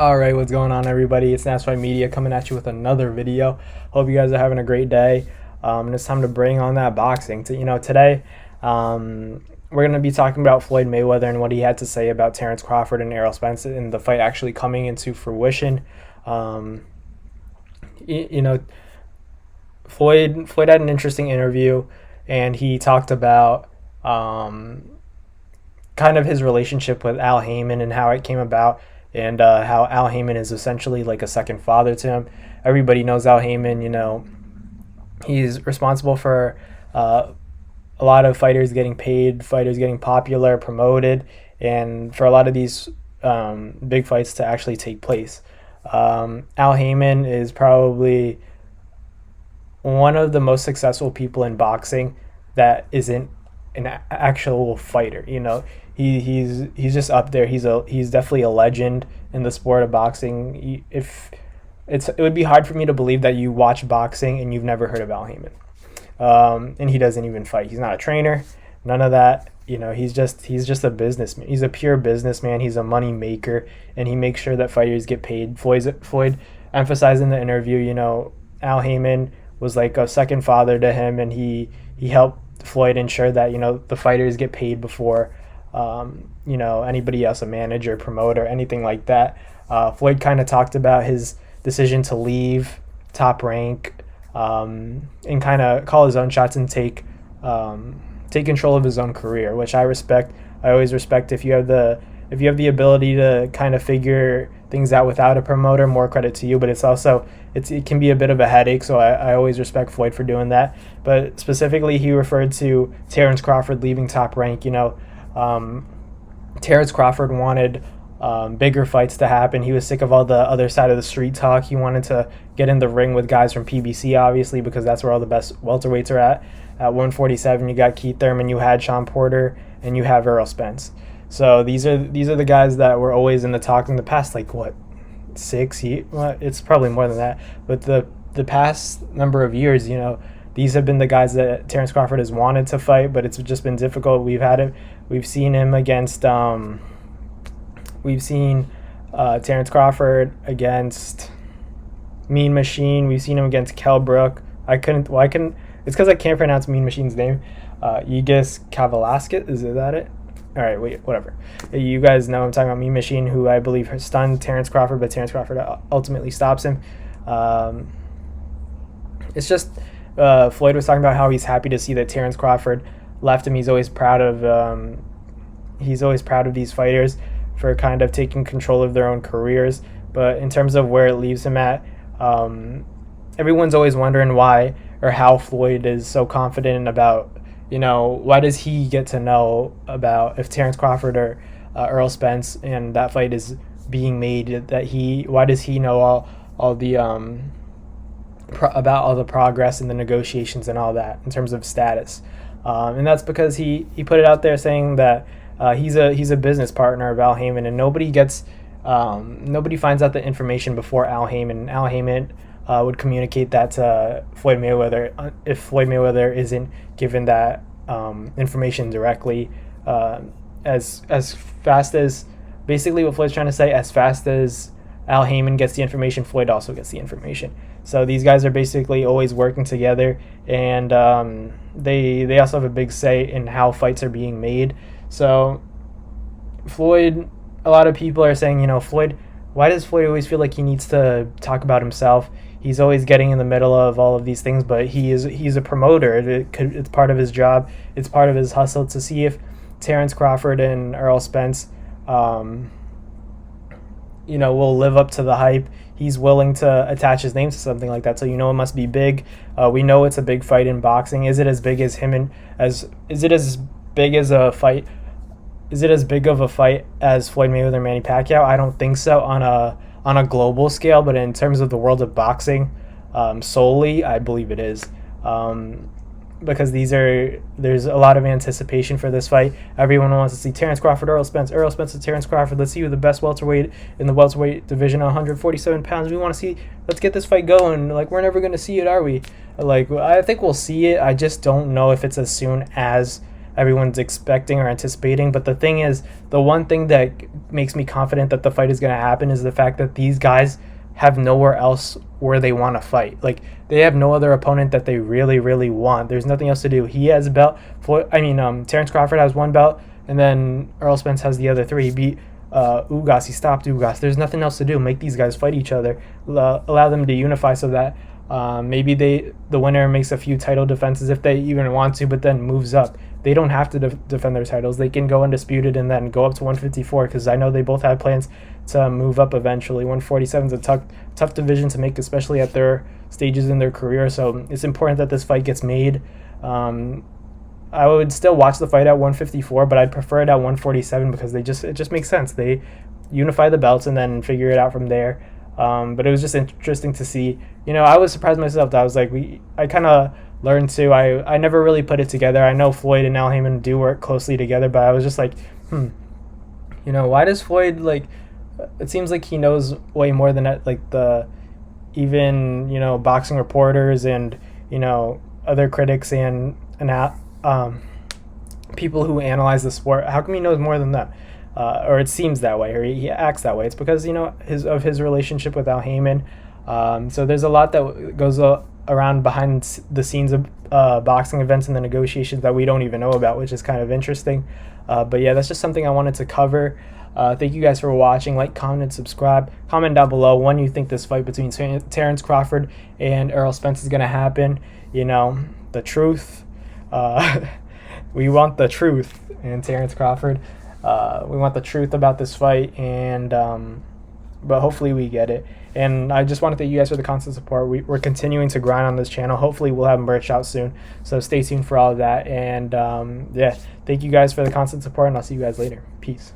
Alright, what's going on, everybody? It's NASFI Media coming at you with another video. Hope you guys are having a great day. And it's time to bring on that boxing. Today, we're going to be talking about Floyd Mayweather and what he had to say about Terrence Crawford and Errol Spence and the fight actually coming into fruition. Floyd had an interesting interview, and he talked about kind of his relationship with Al Heyman and how it came about, and how Al Heyman is essentially like a second father to him. Everybody knows Al Heyman. He's responsible for a lot of fighters getting paid, fighters getting popular, promoted, and for a lot of these big fights to actually take place. Al Heyman is probably one of the most successful people in boxing that isn't an actual fighter. He's just up there. He's definitely a legend in the sport of boxing. It would be hard for me to believe that you watch boxing and you've never heard of Al Heyman. And he doesn't even fight. He's not a trainer, none of that. He's just a businessman. He's a pure businessman. He's a money maker, and he makes sure that fighters get paid. Floyd emphasized in the interview, Al Heyman was like a second father to him, and he helped Floyd ensure that the fighters get paid before anybody else, a manager, promoter, anything like that. Floyd kind of talked about his decision to leave Top Rank, and kind of call his own shots and take control of his own career, which I respect. I always respect if you have the ability to kind of figure things out without a promoter. More credit to you, but it can be a bit of a headache, so I always respect Floyd for doing that. But specifically, he referred to Terrence Crawford leaving Top Rank. Terrence Crawford wanted bigger fights to happen. He was sick of all the other side of the street talk. He wanted to get in the ring with guys from PBC, obviously, because that's where all the best welterweights are at. At 147, you got Keith Thurman, you had Sean Porter, and you have Errol Spence. So these are the guys that were always in the talk in the past, like what, 6 years? Well, it's probably more than that. But the past number of years, these have been the guys that Terrence Crawford has wanted to fight, but it's just been difficult. We've seen him against Terrence Crawford against Mean Machine. We've seen him against Kell Brook. It's because I can't pronounce Mean Machine's name. Yegis Kavalasket, is that it? All right, wait, whatever. You guys know I'm talking about Mean Machine, who I believe has stunned Terrence Crawford, but Terrence Crawford ultimately stops him. It's just Floyd was talking about how he's happy to see that Terrence Crawford left him. He's always proud of these fighters for kind of taking control of their own careers. But in terms of where it leaves him at, everyone's always wondering why or how Floyd is so confident about, why does he get to know about if Terrence Crawford or Errol Spence and that fight is being made, why does he know all the about all the progress and the negotiations and all that in terms of status? And that's because he put it out there saying that he's a business partner of Al Heyman, and nobody finds out the information before Al Heyman. Al Heyman would communicate that to Floyd Mayweather if Floyd Mayweather isn't given that information directly. As fast as, basically what Floyd's trying to say, as fast as Al Heyman gets the information, Floyd also gets the information. So these guys are basically always working together, and they also have a big say in how fights are being made. So Floyd, a lot of people are saying, Floyd, why does Floyd always feel like he needs to talk about himself? He's always getting in the middle of all of these things, but he's a promoter. It's part of his job. It's part of his hustle to see if Terrence Crawford and Errol Spence, will live up to the hype. He's willing to attach his name to something like that, so it must be big. We know it's a big fight in boxing. Is it as big as big of a fight as Floyd Mayweather and Manny Pacquiao? I don't think so on a global scale, but in terms of the world of boxing solely, I believe it is. Because there's a lot of anticipation for this fight. Everyone wants to see Terrence Crawford, Errol Spence to Terrence Crawford. Let's see who the best welterweight in the welterweight division, 147 pounds. We want to see. Let's get this fight going. Like, we're never going to see it, are we? Like, I think we'll see it. I just don't know if it's as soon as everyone's expecting or anticipating. But the thing is, the one thing that makes me confident that the fight is going to happen is the fact that these guys have nowhere else where they want to fight. Like, they have no other opponent that they really, really want. There's nothing else to do. He has a belt. Terrence Crawford has one belt, and then Earl Spence has the other three. He beat Ugas. He stopped Ugas. There's nothing else to do. Make these guys fight each other. Allow them to unify so that maybe the winner makes a few title defenses if they even want to, but then moves up. They don't have to defend their titles. They can go undisputed and then go up to 154, because I know they both have plans to move up eventually. 147 is a tough division to make, especially at their stages in their career. So it's important that this fight gets made. I would still watch the fight at 154, but I'd prefer it at 147 because it just makes sense. They unify the belts and then figure it out from there. But it was just interesting to see. I was surprised myself. I was like, I kind of learned to. I never really put it together. I know Floyd and Al Heyman do work closely together, but I was just like, why does Floyd, like, it seems like he knows way more than like the even boxing reporters and other critics and people who analyze the sport. How come he knows more than them? Or it seems that way, or he acts that way. It's because his relationship with Al Heyman. So there's a lot that goes around behind the scenes of boxing events and the negotiations that we don't even know about, which is kind of interesting. But yeah, that's just something I wanted to cover. Thank you guys for watching. Like, comment, and subscribe. Comment down below when you think this fight between Terrence Crawford and Errol Spence is going to happen. The truth. We want the truth in Terrence Crawford. We want the truth about this fight, and but hopefully we get it. And I just want to thank you guys for the constant support. We're continuing to grind on this channel. Hopefully we'll have merch out soon, so stay tuned for all of that. And yeah, thank you guys for the constant support, and I'll see you guys later. Peace.